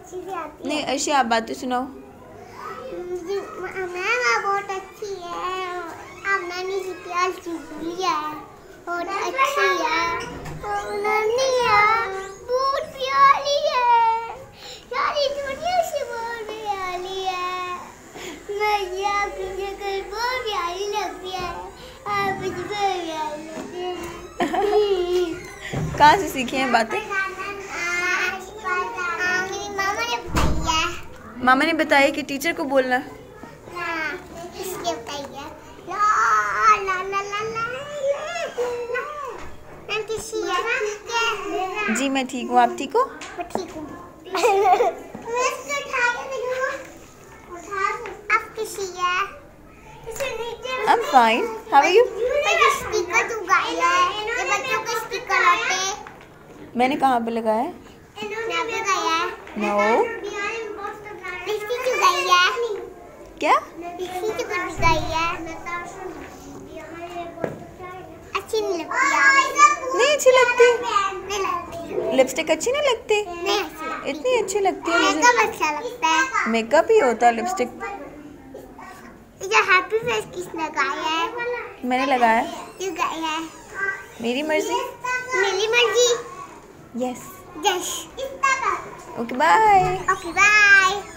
अच्छी से आती है। नहीं अर्शी आप बातें सुनाओ। मैम बहुत अच्छी है। अब नानी की प्यार चुगली है, बहुत अच्छी है। नानी है बहुत प्यारी है, सारी दुनिया से बहुत प्यारी है। मुझे आपकी शक्ल बहुत प्यारी लगती है, आप मुझे बहुत प्यारी लगती है। कहाँ से सीखी हैं बातें? मामा ने बताया कि टीचर को बोलना। जी मैं ठीक हूँ, आप ठीक हो? ठीक हूँ। आप कैसी है? I'm fine. How are you? Sticker तू गाया है, ये बच्चों के स्टिकर होते हैं। मैंने कहाँ पे लगाया है? No. क्या? अच्छी नहीं लगती। नहीं अच्छी लगती। लिपस्टिक अच्छी नहीं लगती? इतनी अच्छी लगती है मुझे। मेकअप अच्छा लगता है। मेकअप ही होता है लिपस्टिक। ये हैप्पी फेस किसने लगाया है? मैंने लगाया। क्यों लगाया है? मेरी मर्जी। मेरी मर्जी। Yes. Yes. Okay bye. Okay bye.